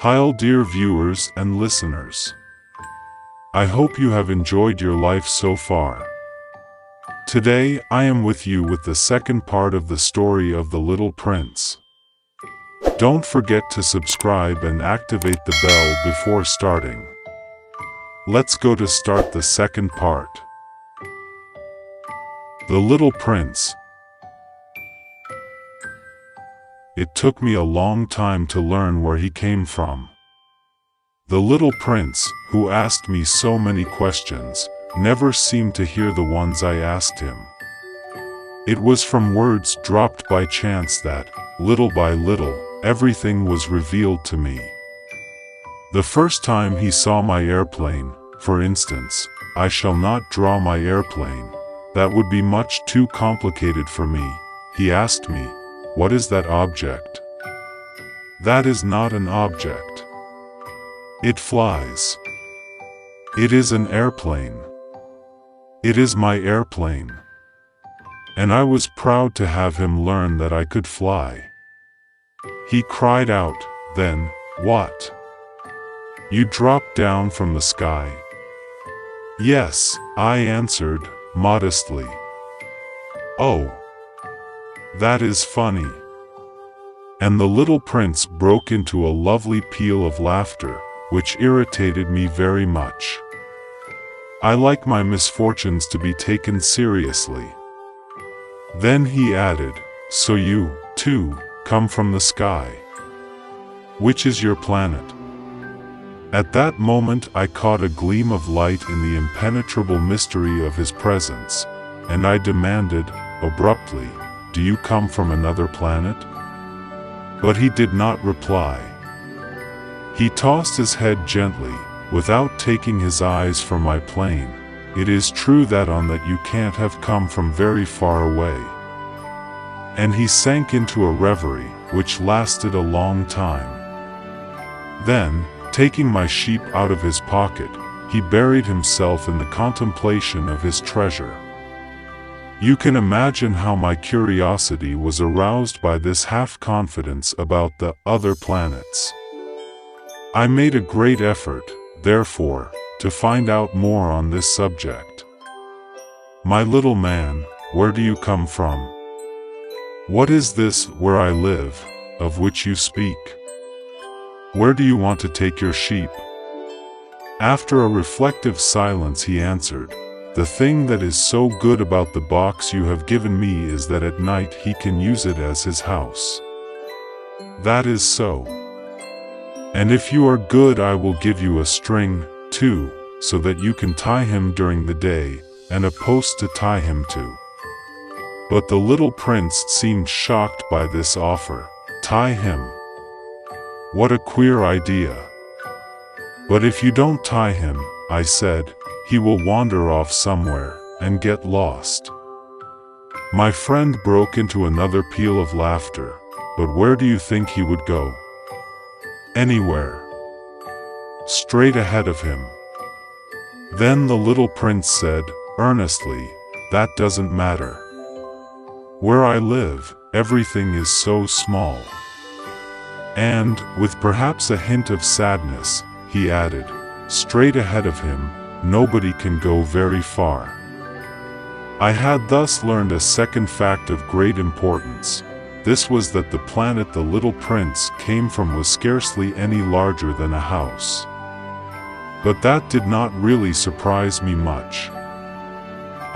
Hi, dear viewers and listeners. I hope you have enjoyed your life so far. Today, I am with you with the second part of the story of the Little Prince. Don't forget to subscribe and activate the bell before starting. Let's go to start the second part. The Little Prince. It took me a long time to learn where he came from. The little prince, who asked me so many questions, never seemed to hear the ones I asked him. It was from words dropped by chance that, little by little, everything was revealed to me. The first time he saw my airplane, for instance, I shall not draw my airplane. That would be much too complicated for me. He asked me, "What is that object?" "That is not an object. It flies. It is an airplane. It is my airplane." And I was proud to have him learn that I could fly. He cried out, then, "What? You dropped down from the sky?" "Yes," I answered, modestly. "Oh. That is funny." And the little prince broke into a lovely peal of laughter, which irritated me very much. I like my misfortunes to be taken seriously. Then he added, "So you, too, come from the sky. Which is your planet?" At that moment I caught a gleam of light in the impenetrable mystery of his presence, and I demanded, abruptly, "Do you come from another planet?" But he did not reply. He tossed his head gently, without taking his eyes from my plane. "It is true that on that you can't have come from very far away." And he sank into a reverie, which lasted a long time. Then, taking my sheep out of his pocket, he buried himself in the contemplation of his treasure. You can imagine how my curiosity was aroused by this half-confidence about the other planets. I made a great effort, therefore, to find out more on this subject. "My little man, where do you come from? What is this where I live, of which you speak? Where do you want to take your sheep?" After a reflective silence he answered, "The thing that is so good about the box you have given me is that at night he can use it as his house." "That is so. And if you are good I will give you a string, too, so that you can tie him during the day, and a post to tie him to." But the little prince seemed shocked by this offer. "Tie him? What a queer idea." "But if you don't tie him," I said, "he will wander off somewhere, and get lost." My friend broke into another peal of laughter. "But where do you think he would go?" "Anywhere. Straight ahead of him." Then the little prince said, earnestly, "That doesn't matter. Where I live, everything is so small." And, with perhaps a hint of sadness, he added, "Straight ahead of him, nobody can go very far." I had thus learned a second fact of great importance. This was that the planet the little prince came from was scarcely any larger than a house. But that did not really surprise me much.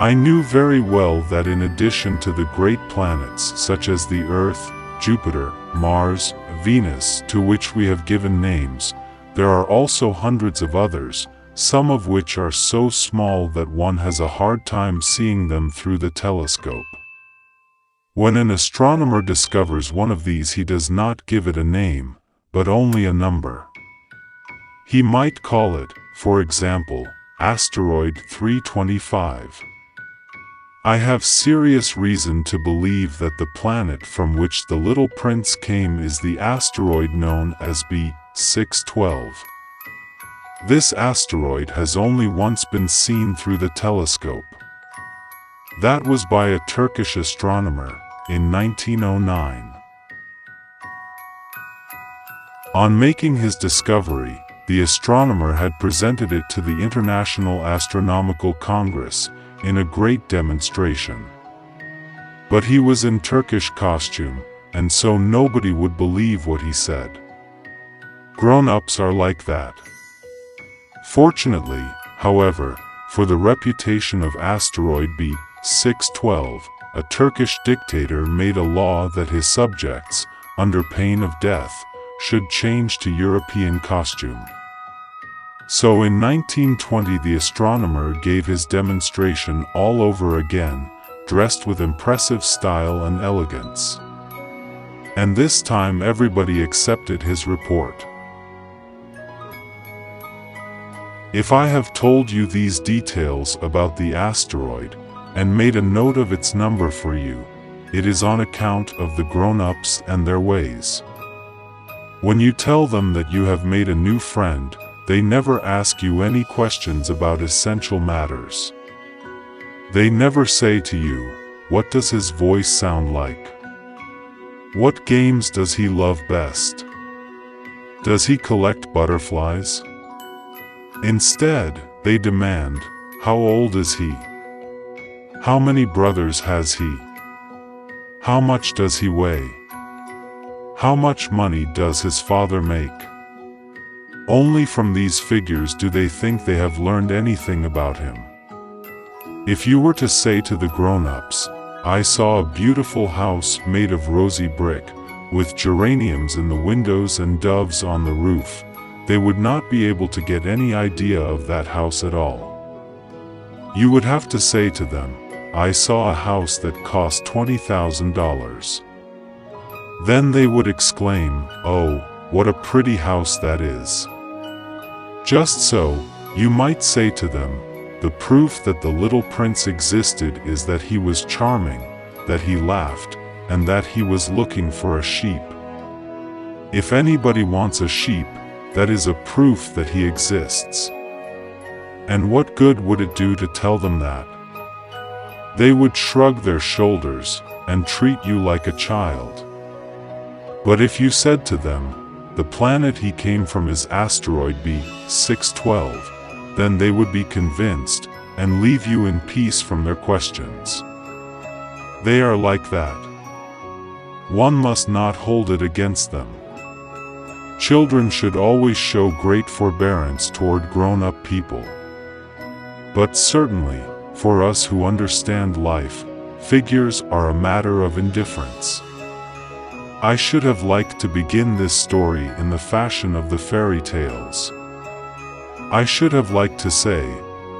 I knew very well that in addition to the great planets such as the Earth, Jupiter, Mars, Venus, to which we have given names, there are also hundreds of others, some of which are so small that one has a hard time seeing them through the telescope. When an astronomer discovers one of these he does not give it a name, but only a number. He might call it, for example, asteroid 325. I have serious reason to believe that the planet from which the little prince came is the asteroid known as B612. This asteroid has only once been seen through the telescope. That was by a Turkish astronomer, in 1909. On making his discovery, the astronomer had presented it to the International Astronomical Congress in a great demonstration. But he was in Turkish costume, and so nobody would believe what he said. Grown-ups are like that. Fortunately, however, for the reputation of asteroid B612, a Turkish dictator made a law that his subjects, under pain of death, should change to European costume. So in 1920 the astronomer gave his demonstration all over again, dressed with impressive style and elegance. And this time everybody accepted his report. If I have told you these details about the asteroid, and made a note of its number for you, it is on account of the grown-ups and their ways. When you tell them that you have made a new friend, they never ask you any questions about essential matters. They never say to you, "What does his voice sound like? What games does he love best? Does he collect butterflies?" Instead, they demand, "How old is he? How many brothers has he? How much does he weigh? How much money does his father make?" Only from these figures do they think they have learned anything about him. If you were to say to the grown-ups, "I saw a beautiful house made of rosy brick, with geraniums in the windows and doves on the roof," they would not be able to get any idea of that house at all. You would have to say to them, "I saw a house that cost $20,000. Then they would exclaim, "Oh, what a pretty house that is." Just so, you might say to them, "The proof that the little prince existed is that he was charming, that he laughed, and that he was looking for a sheep. If anybody wants a sheep, that is a proof that he exists." And what good would it do to tell them that? They would shrug their shoulders, and treat you like a child. But if you said to them, "The planet he came from is asteroid B612, then they would be convinced, and leave you in peace from their questions. They are like that. One must not hold it against them. Children should always show great forbearance toward grown-up people. But certainly, for us who understand life, figures are a matter of indifference. I should have liked to begin this story in the fashion of the fairy tales. I should have liked to say,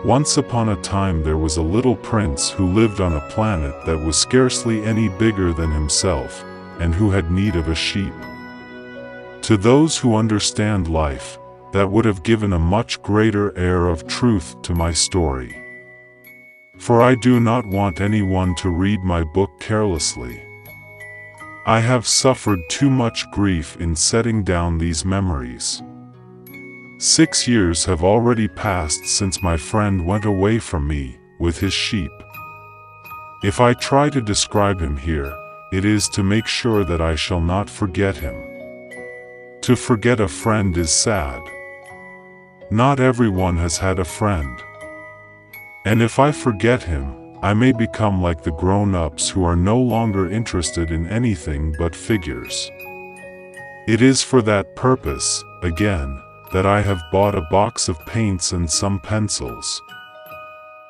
"Once upon a time there was a little prince who lived on a planet that was scarcely any bigger than himself, and who had need of a sheep." To those who understand life, that would have given a much greater air of truth to my story. For I do not want anyone to read my book carelessly. I have suffered too much grief in setting down these memories. 6 years have already passed since my friend went away from me, with his sheep. If I try to describe him here, it is to make sure that I shall not forget him. To forget a friend is sad. Not everyone has had a friend. And if I forget him, I may become like the grown-ups who are no longer interested in anything but figures. It is for that purpose, again, that I have bought a box of paints and some pencils.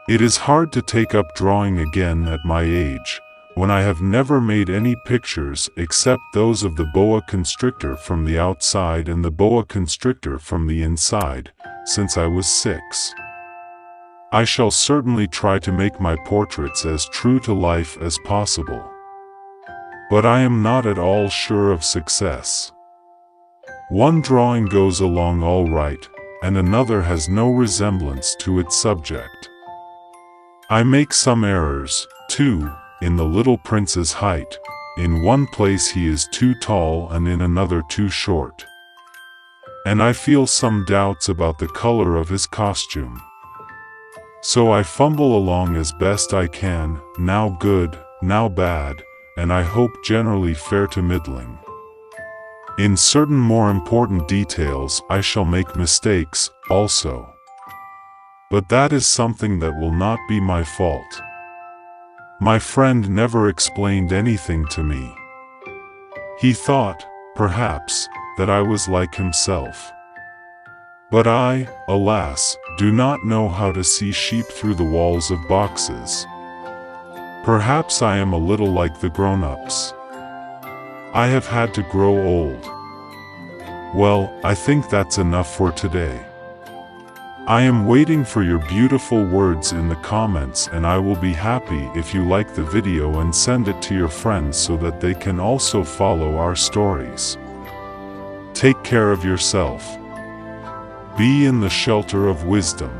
It is hard to take up drawing again at my age, when I have never made any pictures except those of the boa constrictor from the outside and the boa constrictor from the inside, since I was 6. I shall certainly try to make my portraits as true to life as possible. But I am not at all sure of success. One drawing goes along all right, and another has no resemblance to its subject. I make some errors, too, in the little prince's height. In one place he is too tall and in another too short. And I feel some doubts about the color of his costume. So I fumble along as best I can, now good, now bad, and I hope generally fair to middling. In certain more important details I shall make mistakes, also. But that is something that will not be my fault. My friend never explained anything to me. He thought, perhaps, that I was like himself. But I, alas, do not know how to see sheep through the walls of boxes. Perhaps I am a little like the grown-ups. I have had to grow old. Well, I think that's enough for today. I am waiting for your beautiful words in the comments, and I will be happy if you like the video and send it to your friends so that they can also follow our stories. Take care of yourself. Be in the shelter of wisdom.